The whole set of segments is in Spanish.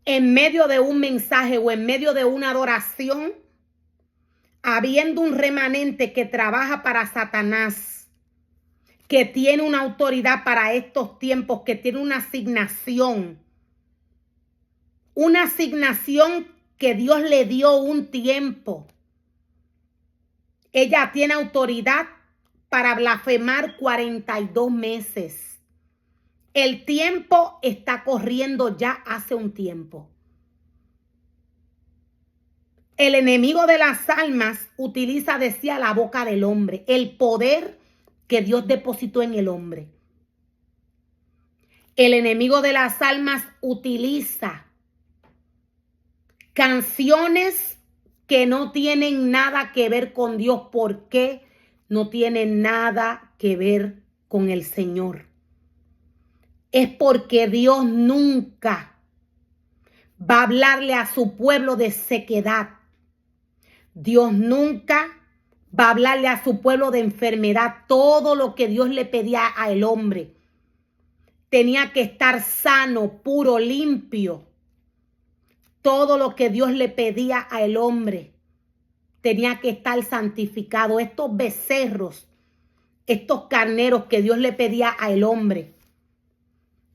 en medio de un mensaje o en medio de una adoración, habiendo un remanente que trabaja para Satanás, que tiene una autoridad para estos tiempos, que tiene una asignación que Dios le dio un tiempo. Ella tiene autoridad para blasfemar 42 meses. El tiempo está corriendo ya hace un tiempo. El enemigo de las almas utiliza, decía, la boca del hombre, el poder que Dios depositó en el hombre. El enemigo de las almas utiliza canciones que no tienen nada que ver con Dios. ¿Por qué no tienen nada que ver con el Señor? Es porque Dios nunca va a hablarle a su pueblo de sequedad. Dios nunca va a hablarle a su pueblo de enfermedad. Todo lo que Dios le pedía al hombre tenía que estar sano, puro, limpio. Todo lo que Dios le pedía al hombre tenía que estar santificado. Estos becerros, estos carneros que Dios le pedía al hombre,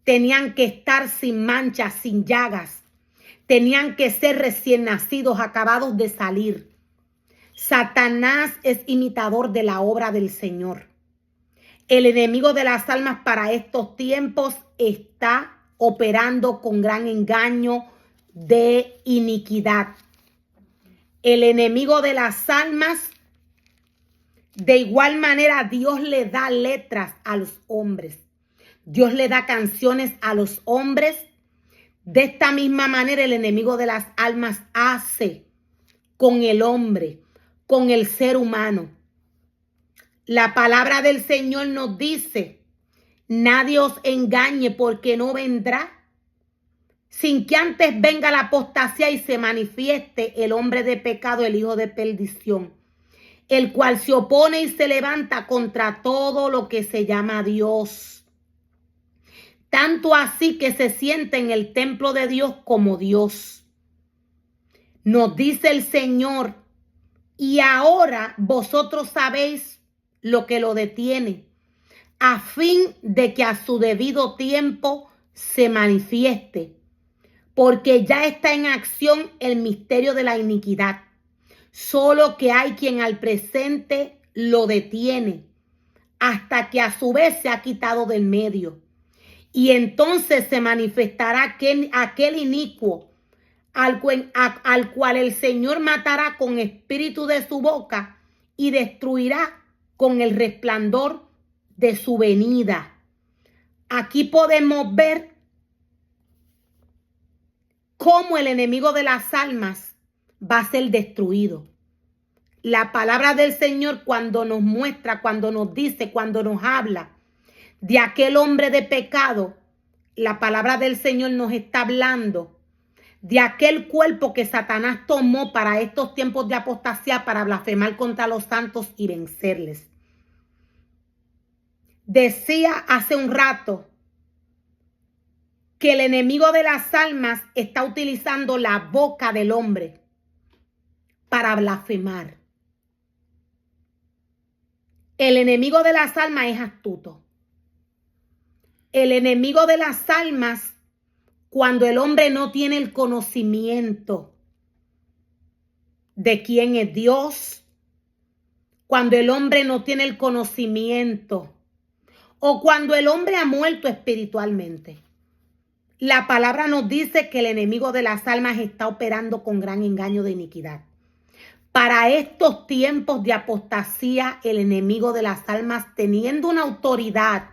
tenían que estar sin manchas, sin llagas. Tenían que ser recién nacidos, acabados de salir. Satanás es imitador de la obra del Señor. El enemigo de las almas para estos tiempos está operando con gran engaño de iniquidad. El enemigo de las almas, de igual manera, Dios le da letras a los hombres. Dios le da canciones a los hombres. De esta misma manera, el enemigo de las almas hace con el hombre, con el ser humano. La palabra del Señor nos dice: nadie os engañe, porque no vendrá sin que antes venga la apostasía y se manifieste el hombre de pecado, el hijo de perdición, el cual se opone y se levanta contra todo lo que se llama Dios. Tanto así que se siente en el templo de Dios como Dios. Nos dice el Señor: y ahora vosotros sabéis lo que lo detiene, a fin de que a su debido tiempo se manifieste, porque ya está en acción el misterio de la iniquidad, solo que hay quien al presente lo detiene, hasta que a su vez se ha quitado del medio. Y entonces se manifestará aquel inicuo, al cual el Señor matará con espíritu de su boca y destruirá con el resplandor de su venida. Aquí podemos ver cómo el enemigo de las almas va a ser destruido. La palabra del Señor, cuando nos muestra, cuando nos dice, cuando nos habla de aquel hombre de pecado, la palabra del Señor nos está hablando de aquel cuerpo que Satanás tomó para estos tiempos de apostasía, para blasfemar contra los santos y vencerles. Decía hace un rato que el enemigo de las almas está utilizando la boca del hombre para blasfemar. El enemigo de las almas es astuto. El enemigo de las almas, cuando el hombre no tiene el conocimiento de quién es Dios, cuando el hombre no tiene el conocimiento o cuando el hombre ha muerto espiritualmente, la palabra nos dice que el enemigo de las almas está operando con gran engaño de iniquidad. Para estos tiempos de apostasía, el enemigo de las almas, teniendo una autoridad,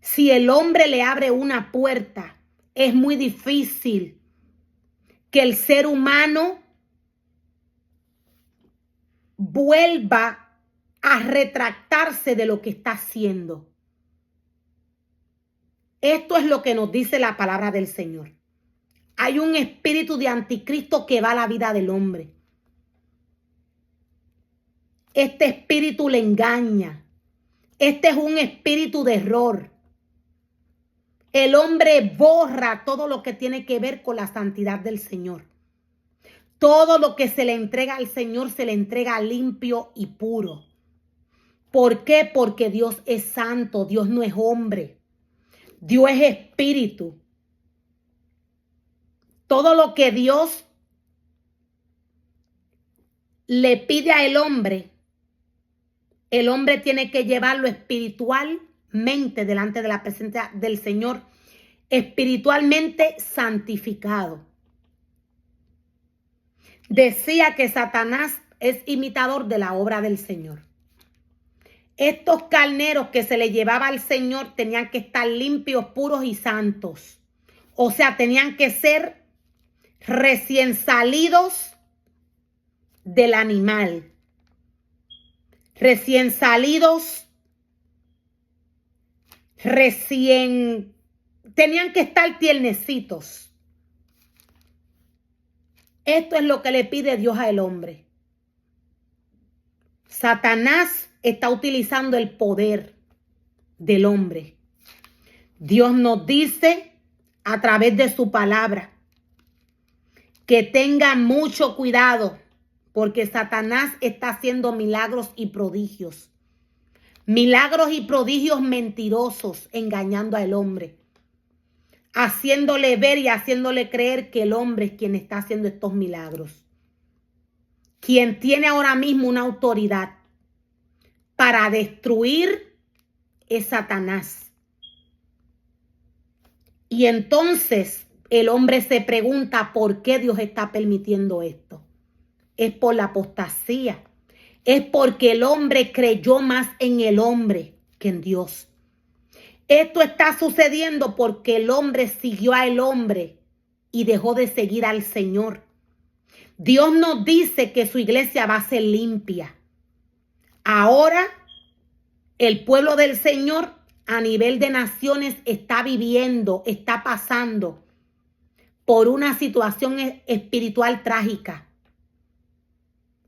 si el hombre le abre una puerta, es muy difícil que el ser humano vuelva a retractarse de lo que está haciendo. Esto es lo que nos dice la palabra del Señor. Hay un espíritu de anticristo que va a la vida del hombre. Este espíritu le engaña. Este es un espíritu de error. el hombre borra todo lo que tiene que ver con la santidad del Señor. Todo lo que se le entrega al Señor se le entrega limpio y puro. ¿Por qué? Porque Dios es santo, Dios no es hombre, Dios es espíritu. Todo lo que Dios le pide al hombre, el hombre tiene que llevarlo espiritualmente delante de la presencia del Señor, espiritualmente santificado. Decía que Satanás es imitador de la obra del Señor. Estos carneros que se le llevaba al Señor tenían que estar limpios, puros y santos. O sea, tenían que ser recién salidos del animal. Recién salidos, tenían que estar tiernecitos. Esto es lo que le pide Dios al hombre. Satanás está utilizando el poder del hombre. Dios nos dice a través de su palabra que tengan mucho cuidado porque Satanás está haciendo milagros y prodigios. Milagros y prodigios mentirosos, engañando al hombre, haciéndole ver y haciéndole creer que el hombre es quien está haciendo estos milagros. Quien tiene ahora mismo una autoridad para destruir es Satanás. Y entonces el hombre se pregunta por qué Dios está permitiendo esto. Es por la apostasía. Es porque el hombre creyó más en el hombre que en Dios. Esto está sucediendo porque el hombre siguió al hombre y dejó de seguir al Señor. Dios nos dice que su iglesia va a ser limpia. Ahora el pueblo del Señor a nivel de naciones está viviendo, está pasando por una situación espiritual trágica,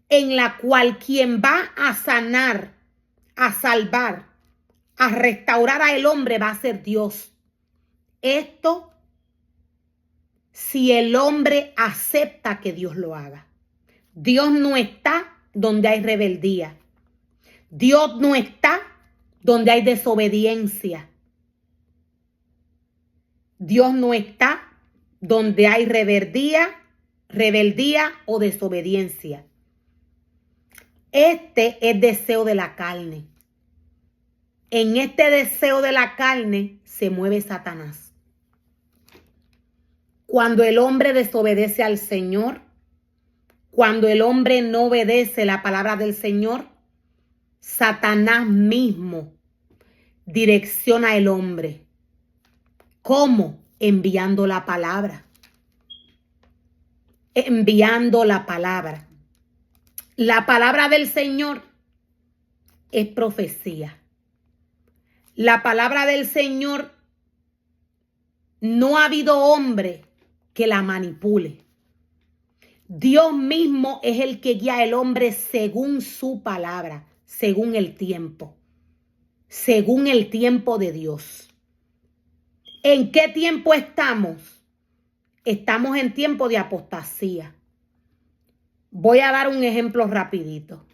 en la cual quien va a sanar, a salvar, a restaurar al hombre va a ser Dios. Esto si el hombre acepta que Dios lo haga. Dios no está donde hay rebeldía. Dios no está donde hay desobediencia. Dios no está donde hay rebeldía o desobediencia. Este es deseo de la carne. En este deseo de la carne se mueve Satanás. Cuando el hombre desobedece al Señor, cuando el hombre no obedece la palabra del Señor, Satanás mismo direcciona al hombre. ¿Cómo? Enviando la palabra. Enviando la palabra. La palabra del Señor es profecía. La palabra del Señor, no ha habido hombre que la manipule. Dios mismo es el que guía al hombre según su palabra, según el tiempo de Dios. ¿En qué tiempo estamos? Estamos en tiempo de apostasía. Voy a dar un ejemplo rapidito.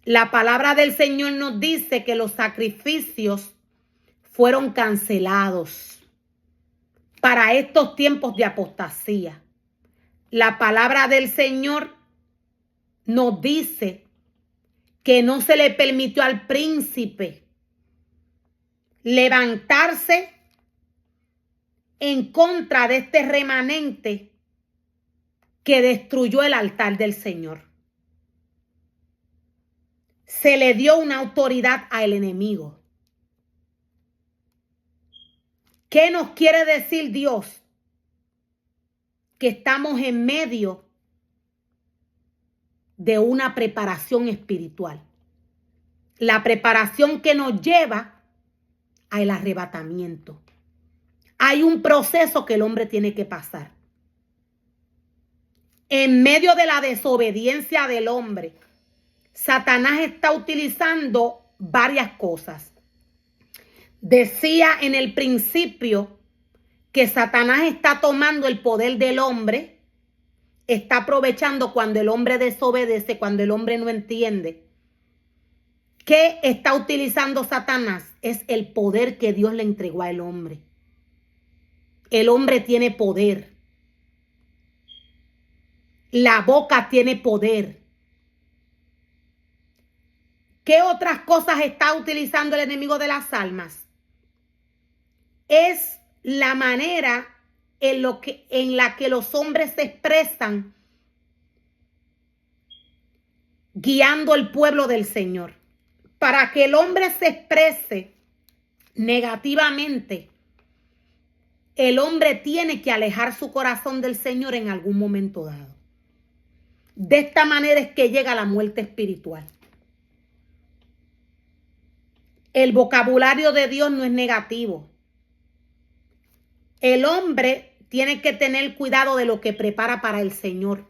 La palabra del Señor nos dice que los sacrificios fueron cancelados para estos tiempos de apostasía. La palabra del Señor nos dice que no se le permitió al príncipe levantarse en contra de este remanente que destruyó el altar del Señor. Se le dio una autoridad al enemigo. ¿Qué nos quiere decir Dios? Que estamos en medio de una preparación espiritual. La preparación que nos lleva al arrebatamiento. Hay un proceso que el hombre tiene que pasar. En medio de la desobediencia del hombre, Satanás está utilizando varias cosas. Decía en el principio que Satanás está tomando el poder del hombre, está aprovechando cuando el hombre desobedece, cuando el hombre no entiende. ¿Qué está utilizando Satanás? Es el poder que Dios le entregó al hombre. El hombre tiene poder. La boca tiene poder. ¿Qué otras cosas está utilizando el enemigo de las almas? Es la manera en la que los hombres se expresan guiando al pueblo del Señor. Para que el hombre se exprese negativamente, el hombre tiene que alejar su corazón del Señor en algún momento dado. De esta manera es que llega la muerte espiritual. El vocabulario de Dios no es negativo. El hombre tiene que tener cuidado de lo que prepara para el Señor.